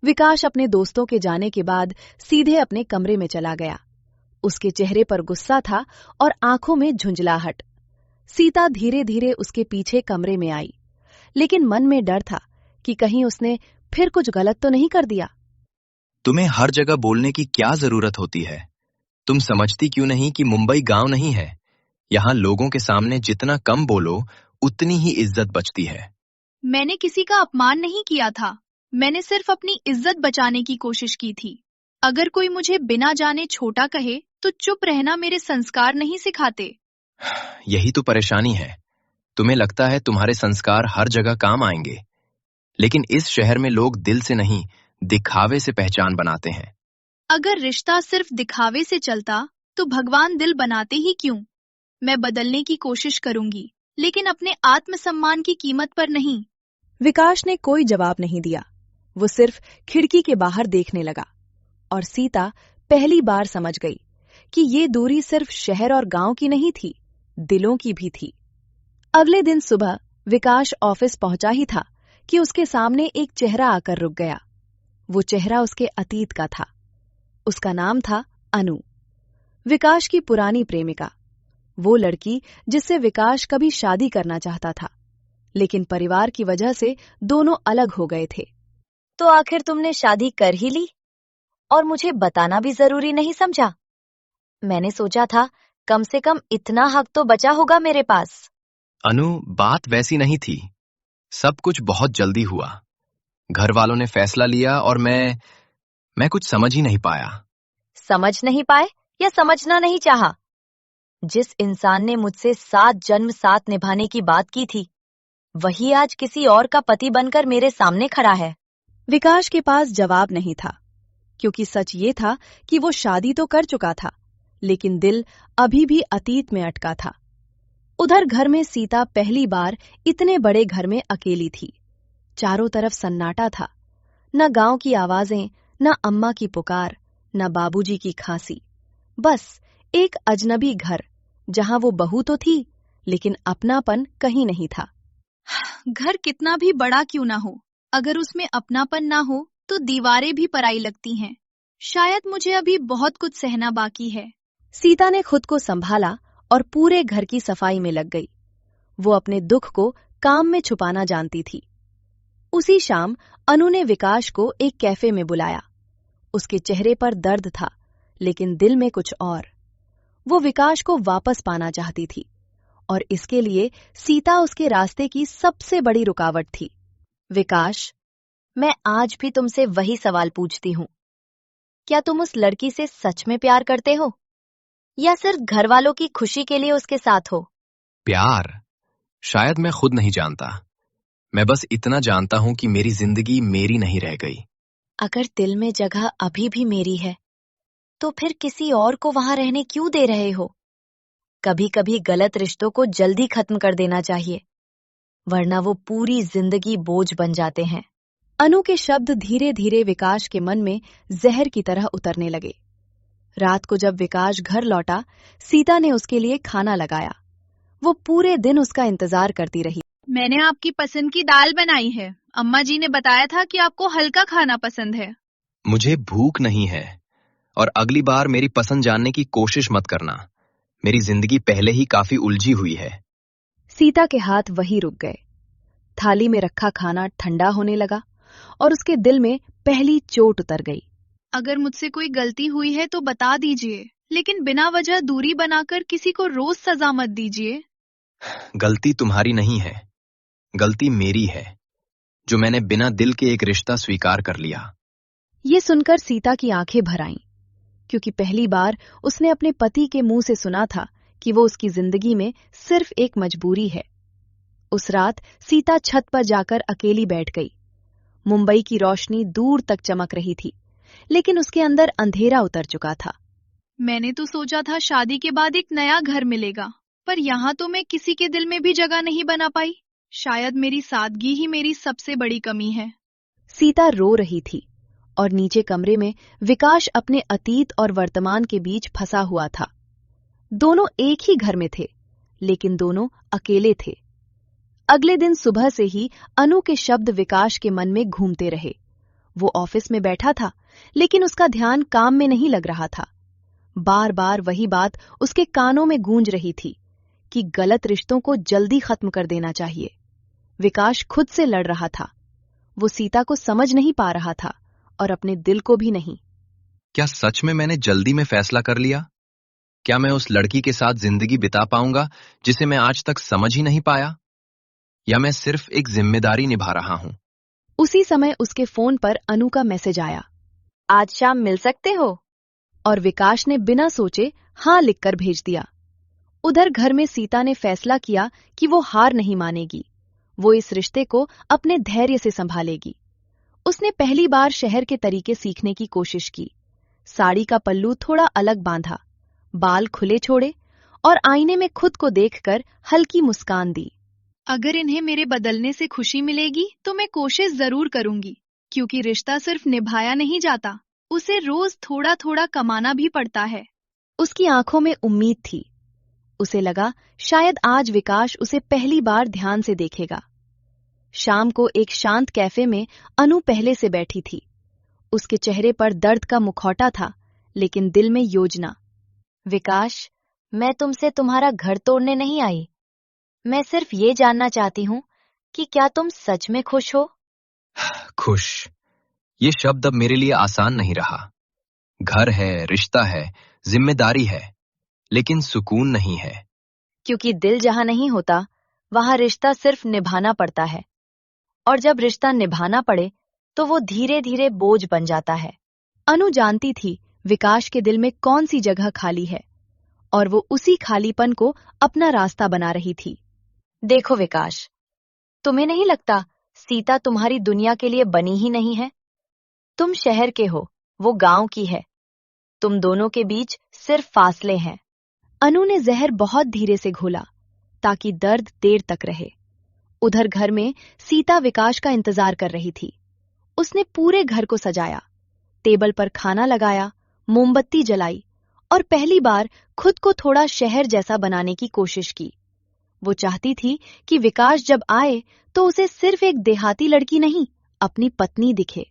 विकास अपने दोस्तों के जाने के बाद सीधे अपने कमरे में चला गया। उसके चेहरे पर गुस्सा था और आंखों में झुंझलाहट। सीता धीरे धीरे उसके पीछे कमरे में आई, लेकिन मन में डर था कि कहीं उसने फिर कुछ गलत तो नहीं कर दिया। तुम्हें हर जगह बोलने की क्या जरूरत होती है? तुम समझती क्यों नहीं कि मुंबई गांव नहीं है? यहाँ लोगों के सामने जितना कम बोलो उतनी ही इज्जत बचती है। मैंने किसी का अपमान नहीं किया था। मैंने सिर्फ अपनी इज्जत बचाने की कोशिश की थी। अगर कोई मुझे बिना जाने छोटा कहे तो चुप रहना मेरे संस्कार नहीं सिखाते। यही तो परेशानी है। तुम्हें लगता है तुम्हारे संस्कार हर जगह काम आएंगे, लेकिन इस शहर में लोग दिल से नहीं, दिखावे से पहचान बनाते हैं। अगर रिश्ता सिर्फ दिखावे से चलता तो भगवान दिल बनाते ही क्यों? मैं बदलने की कोशिश करूंगी, लेकिन अपने आत्मसम्मान की कीमत पर नहीं। विकास ने कोई जवाब नहीं दिया। वो सिर्फ खिड़की के बाहर देखने लगा और सीता पहली बार समझ गई कि ये दूरी सिर्फ शहर और गांव की नहीं थी, दिलों की भी थी। अगले दिन सुबह विकास ऑफिस पहुंचा ही था कि उसके सामने एक चेहरा आकर रुक गया। वो चेहरा उसके अतीत का था। उसका नाम था अनु, विकास की पुरानी प्रेमिका। वो लड़की जिससे विकास कभी शादी करना चाहता था, लेकिन परिवार की वजह से दोनों अलग हो गए थे। तो आखिर तुमने शादी कर ही ली और मुझे बताना भी जरूरी नहीं समझा? मैंने सोचा था कम से कम इतना हक तो बचा होगा मेरे पास। अनु, बात वैसी नहीं थी। सब कुछ बहुत जल्दी हुआ। घर वालों ने फैसला लिया और मैं कुछ समझ ही नहीं पाया। समझ नहीं पाए या समझना नहीं चाहा? जिस इंसान ने मुझसे 7 जन्म साथ निभाने की बात की थी, वही आज किसी और का पति बनकर मेरे सामने खड़ा है। विकास के पास जवाब नहीं था, क्योंकि सच ये था कि वो शादी तो कर चुका था, लेकिन दिल अभी भी अतीत में अटका था। उधर घर में सीता पहली बार इतने बड़े घर में अकेली थी। चारों तरफ सन्नाटा था। न गांव की आवाजें, न अम्मा की पुकार, न बाबूजी की खांसी। बस एक अजनबी घर, जहां वो बहू तो थी, लेकिन अपनापन कहीं नहीं था। घर कितना भी बड़ा क्यों ना हो, अगर उसमें अपनापन ना हो तो दीवारें भी पराई लगती हैं। शायद मुझे अभी बहुत कुछ सहना बाकी है। सीता ने खुद को संभाला और पूरे घर की सफाई में लग गई। वो अपने दुख को काम में छुपाना जानती थी। उसी शाम अनु ने विकास को एक कैफे में बुलाया। उसके चेहरे पर दर्द था, लेकिन दिल में कुछ और। वो विकास को वापस पाना चाहती थी, और इसके लिए सीता उसके रास्ते की सबसे बड़ी रुकावट थी। विकास, मैं आज भी तुमसे वही सवाल पूछती हूँ। क्या तुम उस लड़की से सच में प्यार करते हो, या सिर्फ घर वालों की खुशी के लिए उसके साथ हो? प्यार? शायद मैं खुद नहीं जानता। मैं बस इतना जानता हूं कि मेरी जिंदगी मेरी नहीं रह गई। अगर दिल में जगह अभी भी मेरी है, तो फिर किसी और को वहां रहने क्यों दे रहे हो? कभी कभी गलत रिश्तों को जल्दी खत्म कर देना चाहिए, वरना वो पूरी जिंदगी बोझ बन जाते हैं। अनु के शब्द धीरे धीरे विकास के मन में जहर की तरह उतरने लगे। रात को जब विकास घर लौटा, सीता ने उसके लिए खाना लगाया। वो पूरे दिन उसका इंतजार करती रही। मैंने आपकी पसंद की दाल बनाई है। अम्मा जी ने बताया था कि आपको हल्का खाना पसंद है। मुझे भूख नहीं है, और अगली बार मेरी पसंद जानने की कोशिश मत करना। मेरी जिंदगी पहले ही काफी उलझी हुई है। सीता के हाथ वहीं रुक गए। थाली में रखा खाना ठंडा होने लगा और उसके दिल में पहली चोट उतर गई। अगर मुझसे कोई गलती हुई है तो बता दीजिए, लेकिन बिना वजह दूरी बनाकर किसी को रोज सजा मत दीजिए। गलती तुम्हारी नहीं है, गलती मेरी है, जो मैंने बिना दिल के एक रिश्ता स्वीकार कर लिया। ये सुनकर सीता की आंखें भर आईं, क्योंकि पहली बार उसने अपने पति के मुंह से सुना था कि वो उसकी जिंदगी में सिर्फ एक मजबूरी है। उस रात सीता छत पर जाकर अकेली बैठ गई। मुंबई की रोशनी दूर तक चमक रही थी, लेकिन उसके अंदर अंधेरा उतर चुका था। मैंने तो सोचा था शादी के बाद एक नया घर मिलेगा, पर यहाँ तो मैं किसी के दिल में भी जगह नहीं बना पाई। शायद मेरी सादगी ही मेरी सबसे बड़ी कमी है। सीता रो रही थी और नीचे कमरे में विकास अपने अतीत और वर्तमान के बीच फंसा हुआ था। दोनों एक ही घर में थे, लेकिन दोनों अकेले थे। अगले दिन सुबह से ही अनु के शब्द विकास के मन में घूमते रहे। वो ऑफिस में बैठा था, लेकिन उसका ध्यान काम में नहीं लग रहा था। बार बार वही बात उसके कानों में गूंज रही थी कि गलत रिश्तों को जल्दी खत्म कर देना चाहिए। विकास खुद से लड़ रहा था। वो सीता को समझ नहीं पा रहा था और अपने दिल को भी नहीं। क्या सच में मैंने जल्दी में फैसला कर लिया? क्या मैं उस लड़की के साथ जिंदगी बिता पाऊंगा जिसे मैं आज तक समझ ही नहीं पाया? या मैं सिर्फ एक जिम्मेदारी निभा रहा हूं? उसी समय उसके फोन पर अनु का मैसेज आया। आज शाम मिल सकते हो? और विकास ने बिना सोचे हाँ लिखकर भेज दिया। उधर घर में सीता ने फैसला किया कि वो हार नहीं मानेगी। वो इस रिश्ते को अपने धैर्य से संभालेगी। उसने पहली बार शहर के तरीके सीखने की कोशिश की। साड़ी का पल्लू थोड़ा अलग बांधा, बाल खुले छोड़े और आईने में खुद को देखकर हल्की मुस्कान दी। अगर इन्हें मेरे बदलने से खुशी मिलेगी तो मैं कोशिश जरूर करूंगी, क्योंकि रिश्ता सिर्फ निभाया नहीं जाता, उसे रोज थोड़ा थोड़ा कमाना भी पड़ता है। उसकी आंखों में उम्मीद थी। उसे लगा शायद आज विकास उसे पहली बार ध्यान से देखेगा। शाम को एक शांत कैफे में अनु पहले से बैठी थी। उसके चेहरे पर दर्द का मुखौटा था, लेकिन दिल में योजना। विकास, मैं तुमसे तुम्हारा घर तोड़ने नहीं आई। मैं सिर्फ ये जानना चाहती हूँ कि क्या तुम सच में खुश हो? खुश, ये शब्द अब मेरे लिए आसान नहीं रहा। घर है, रिश्ता है, जिम्मेदारी है, लेकिन सुकून नहीं है। क्योंकि दिल जहाँ नहीं होता, वहाँ रिश्ता सिर्फ निभाना पड़ता है। और जब रिश्ता निभाना पड़े, तो वो धीरे धीरे बोझ बन जाता है। अनु जानती थी विकास के दिल में कौन सी जगह खाली है, और वो उसी खालीपन को अपना रास्ता बना रही थी। देखो विकास, तुम्हें नहीं लगता सीता तुम्हारी दुनिया के लिए बनी ही नहीं है? तुम शहर के हो, वो गांव की है। तुम दोनों के बीच सिर्फ फासले हैं। अनु ने जहर बहुत धीरे से घोला ताकि दर्द देर तक रहे। उधर घर में सीता विकास का इंतजार कर रही थी। उसने पूरे घर को सजाया, टेबल पर खाना लगाया, मोमबत्ती जलाई और पहली बार खुद को थोड़ा शहर जैसा बनाने की कोशिश की। वो चाहती थी कि विकास जब आए तो उसे सिर्फ एक देहाती लड़की नहीं, अपनी पत्नी दिखे।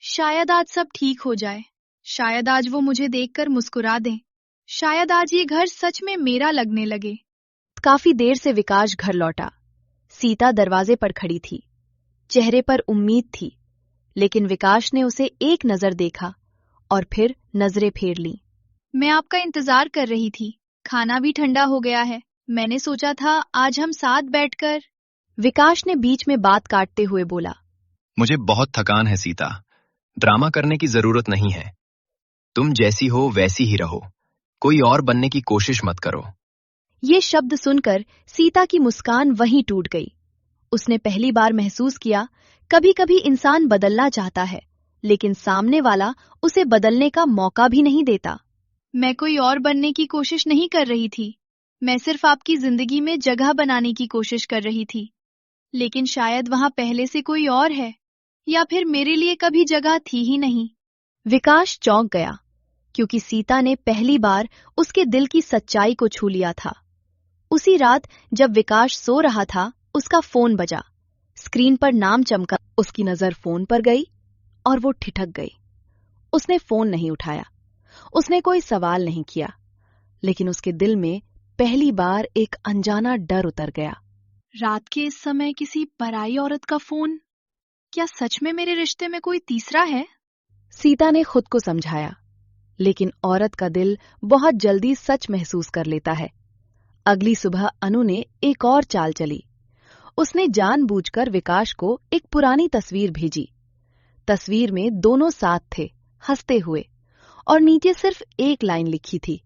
शायद आज सब ठीक हो जाए। शायद आज वो मुझे देखकर मुस्कुरा दें। शायद आज ये घर सच में मेरा लगने लगे। काफी देर से विकास घर लौटा। सीता दरवाजे पर खड़ी थी। चेहरे पर उम्मीद थी, लेकिन विकास ने उसे एक नजर देखा और फिर नजरें फेर लीं। मैं आपका इंतजार कर रही थी। खाना भी ठंडा हो गया है। मैंने सोचा था आज हम साथ बैठकर। विकास ने बीच में बात काटते हुए बोला। मुझे बहुत थकान है सीता। ड्रामा करने की जरूरत नहीं है। तुम जैसी हो वैसी ही रहो। कोई और बनने की कोशिश मत करो। ये शब्द सुनकर सीता की मुस्कान वहीं टूट गई। उसने पहली बार महसूस किया, कभी कभी इंसान बदलना चाहता है, लेकिन सामने वाला उसे बदलने का मौका भी नहीं देता। मैं कोई और बनने की कोशिश नहीं कर रही थी। मैं सिर्फ आपकी जिंदगी में जगह बनाने की कोशिश कर रही थी। लेकिन शायद वहां पहले से कोई और है, या फिर मेरे लिए कभी जगह थी ही नहीं। विकास चौंक गया, क्योंकि सीता ने पहली बार उसके दिल की सच्चाई को छू लिया था। उसी रात जब विकास सो रहा था, उसका फोन बजा। स्क्रीन पर नाम चमका। उसकी नजर फोन पर गई और वो ठिठक गई। उसने फोन नहीं उठाया। उसने कोई सवाल नहीं किया, लेकिन उसके दिल में पहली बार एक अनजाना डर उतर गया। रात के इस समय किसी पराई औरत का फोन? क्या सच में मेरे रिश्ते में कोई तीसरा है? सीता ने खुद को समझाया, लेकिन औरत का दिल बहुत जल्दी सच महसूस कर लेता है। अगली सुबह अनु ने एक और चाल चली। उसने जानबूझकर विकास को एक पुरानी तस्वीर भेजी। तस्वीर में दोनों साथ थे, हंसते हुए, और नीचे सिर्फ एक लाइन लिखी थी,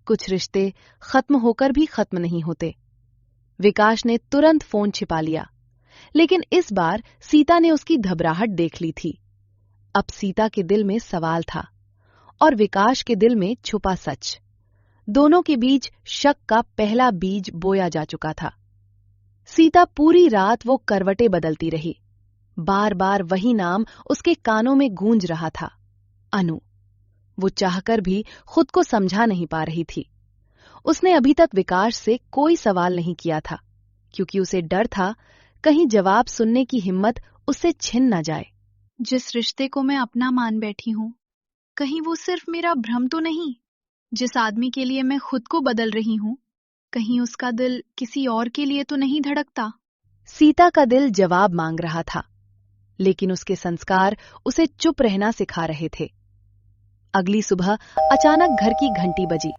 कुछ रिश्ते खत्म होकर भी खत्म नहीं होते। विकास ने तुरंत फोन छिपा लिया, लेकिन इस बार सीता ने उसकी घबराहट देख ली थी। अब सीता के दिल में सवाल था और विकास के दिल में छुपा सच। दोनों के बीच शक का पहला बीज बोया जा चुका था। सीता पूरी रात वो करवटें बदलती रही। बार बार वही नाम उसके कानों में गूंज रहा था, अनु। वो चाहकर भी खुद को समझा नहीं पा रही थी। उसने अभी तक विकास से कोई सवाल नहीं किया था, क्योंकि उसे डर था कहीं जवाब सुनने की हिम्मत उससे छिन न जाए। जिस रिश्ते को मैं अपना मान बैठी हूँ, कहीं वो सिर्फ मेरा भ्रम तो नहीं? जिस आदमी के लिए मैं खुद को बदल रही हूँ, कहीं उसका दिल किसी और के लिए तो नहीं धड़कता? सीता का दिल जवाब मांग रहा था, लेकिन उसके संस्कार उसे चुप रहना सिखा रहे थे। अगली सुबह अचानक घर की घंटी बजी।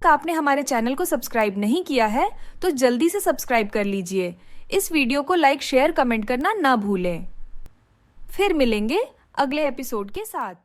आपने हमारे चैनल को सब्सक्राइब नहीं किया है तो जल्दी से सब्सक्राइब कर लीजिए। इस वीडियो को लाइक, शेयर, कमेंट करना ना भूलें। फिर मिलेंगे अगले एपिसोड के साथ।